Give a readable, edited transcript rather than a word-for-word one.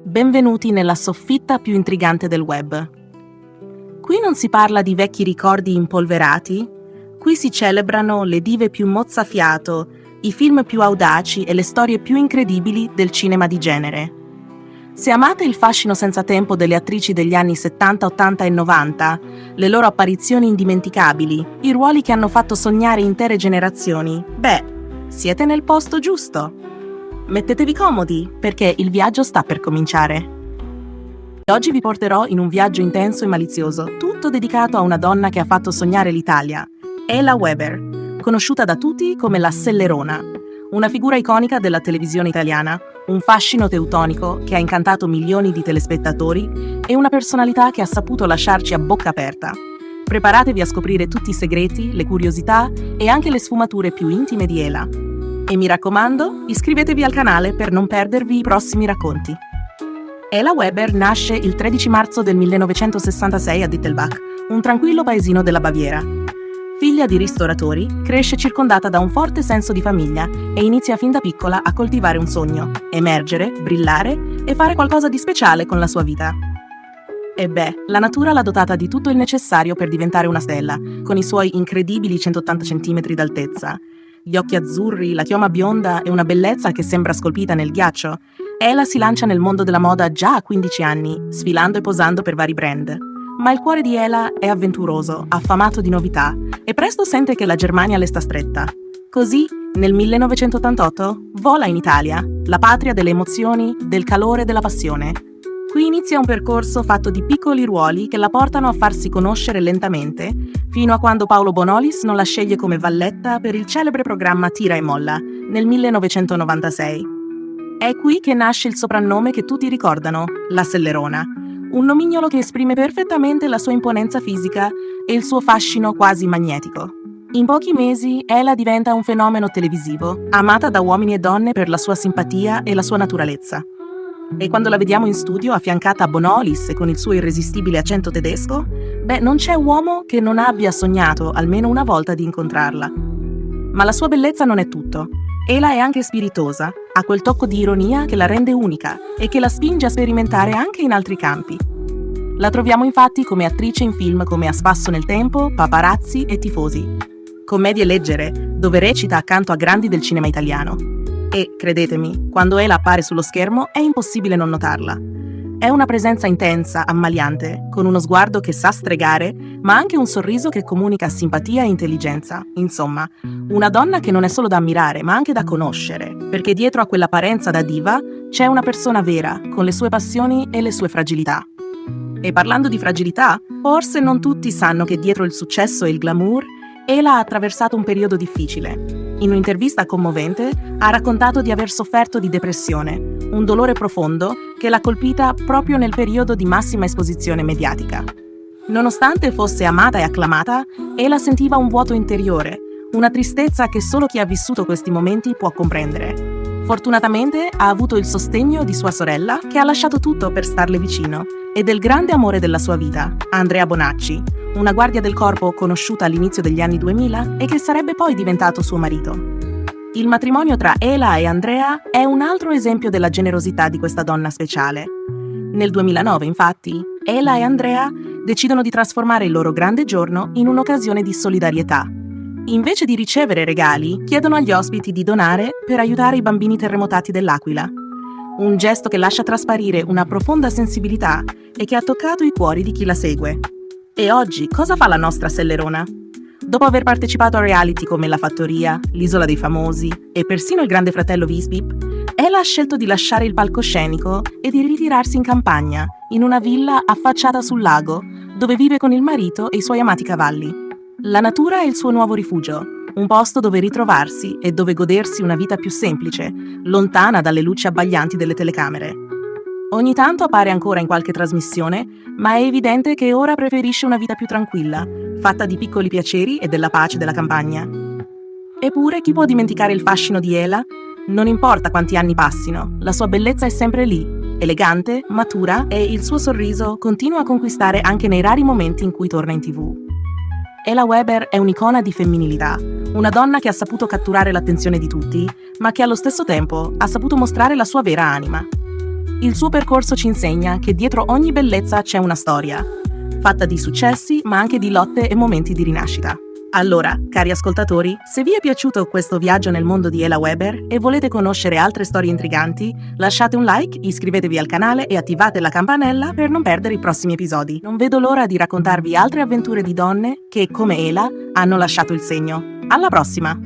Benvenuti nella soffitta più intrigante del web. Qui non si parla di vecchi ricordi impolverati, qui si celebrano le dive più mozzafiato, i film più audaci e le storie più incredibili del cinema di genere. Se amate il fascino senza tempo delle attrici degli anni 70, 80 e 90, le loro apparizioni indimenticabili, i ruoli che hanno fatto sognare intere generazioni, siete nel posto giusto. Mettetevi comodi, perché il viaggio sta per cominciare. Oggi vi porterò in un viaggio intenso e malizioso, tutto dedicato a una donna che ha fatto sognare l'Italia, Ela Weber, conosciuta da tutti come la Sellerona, una figura iconica della televisione italiana, un fascino teutonico che ha incantato milioni di telespettatori e una personalità che ha saputo lasciarci a bocca aperta. Preparatevi a scoprire tutti i segreti, le curiosità e anche le sfumature più intime di Ela. E mi raccomando, iscrivetevi al canale per non perdervi i prossimi racconti. Ela Weber nasce il 13 marzo del 1966 a Dittelbach, un tranquillo paesino della Baviera. Figlia di ristoratori, cresce circondata da un forte senso di famiglia e inizia fin da piccola a coltivare un sogno, emergere, brillare e fare qualcosa di speciale con la sua vita. La natura l'ha dotata di tutto il necessario per diventare una stella, con i suoi incredibili 180 cm d'altezza. Gli occhi azzurri, la chioma bionda e una bellezza che sembra scolpita nel ghiaccio. Ela si lancia nel mondo della moda già a 15 anni, sfilando e posando per vari brand. Ma il cuore di Ela è avventuroso, affamato di novità, e presto sente che la Germania le sta stretta. Così, nel 1988, vola in Italia, la patria delle emozioni, del calore e della passione. Qui inizia un percorso fatto di piccoli ruoli che la portano a farsi conoscere lentamente, fino a quando Paolo Bonolis non la sceglie come valletta per il celebre programma Tira e Molla, nel 1996. È qui che nasce il soprannome che tutti ricordano, la Sellerona, un nomignolo che esprime perfettamente la sua imponenza fisica e il suo fascino quasi magnetico. In pochi mesi, Ela diventa un fenomeno televisivo, amata da uomini e donne per la sua simpatia e la sua naturalezza. E quando la vediamo in studio affiancata a Bonolis e con il suo irresistibile accento tedesco, non c'è uomo che non abbia sognato almeno una volta di incontrarla. Ma la sua bellezza non è tutto. Ela è anche spiritosa, ha quel tocco di ironia che la rende unica e che la spinge a sperimentare anche in altri campi. La troviamo infatti come attrice in film come A spasso nel tempo, Paparazzi e Tifosi. Commedie leggere, dove recita accanto a grandi del cinema italiano. E, credetemi, quando Ela appare sullo schermo è impossibile non notarla. È una presenza intensa, ammaliante, con uno sguardo che sa stregare, ma anche un sorriso che comunica simpatia e intelligenza. Insomma, una donna che non è solo da ammirare, ma anche da conoscere, perché dietro a quell'apparenza da diva c'è una persona vera, con le sue passioni e le sue fragilità. E parlando di fragilità, forse non tutti sanno che dietro il successo e il glamour, Ela ha attraversato un periodo difficile. In un'intervista commovente ha raccontato di aver sofferto di depressione, un dolore profondo che l'ha colpita proprio nel periodo di massima esposizione mediatica. Nonostante fosse amata e acclamata, Ela sentiva un vuoto interiore, una tristezza che solo chi ha vissuto questi momenti può comprendere. Fortunatamente ha avuto il sostegno di sua sorella, che ha lasciato tutto per starle vicino, e del grande amore della sua vita, Andrea Bonacci, una guardia del corpo conosciuta all'inizio degli anni 2000 e che sarebbe poi diventato suo marito. Il matrimonio tra Ela e Andrea è un altro esempio della generosità di questa donna speciale. Nel 2009, infatti, Ela e Andrea decidono di trasformare il loro grande giorno in un'occasione di solidarietà. Invece di ricevere regali, chiedono agli ospiti di donare per aiutare i bambini terremotati dell'Aquila. Un gesto che lascia trasparire una profonda sensibilità e che ha toccato i cuori di chi la segue. E oggi cosa fa la nostra Sellerona? Dopo aver partecipato a reality come La Fattoria, L'Isola dei Famosi e persino Il Grande Fratello Visbip, Ela ha scelto di lasciare il palcoscenico e di ritirarsi in campagna, in una villa affacciata sul lago, dove vive con il marito e i suoi amati cavalli. La natura è il suo nuovo rifugio, un posto dove ritrovarsi e dove godersi una vita più semplice, lontana dalle luci abbaglianti delle telecamere. Ogni tanto appare ancora in qualche trasmissione, ma è evidente che ora preferisce una vita più tranquilla, fatta di piccoli piaceri e della pace della campagna. Eppure, chi può dimenticare il fascino di Ela? Non importa quanti anni passino, la sua bellezza è sempre lì, elegante, matura e il suo sorriso continua a conquistare anche nei rari momenti in cui torna in TV. Ela Weber è un'icona di femminilità, una donna che ha saputo catturare l'attenzione di tutti, ma che allo stesso tempo ha saputo mostrare la sua vera anima. Il suo percorso ci insegna che dietro ogni bellezza c'è una storia, fatta di successi ma anche di lotte e momenti di rinascita. Allora, cari ascoltatori, se vi è piaciuto questo viaggio nel mondo di Ela Weber e volete conoscere altre storie intriganti, lasciate un like, iscrivetevi al canale e attivate la campanella per non perdere i prossimi episodi. Non vedo l'ora di raccontarvi altre avventure di donne che, come Ela, hanno lasciato il segno. Alla prossima!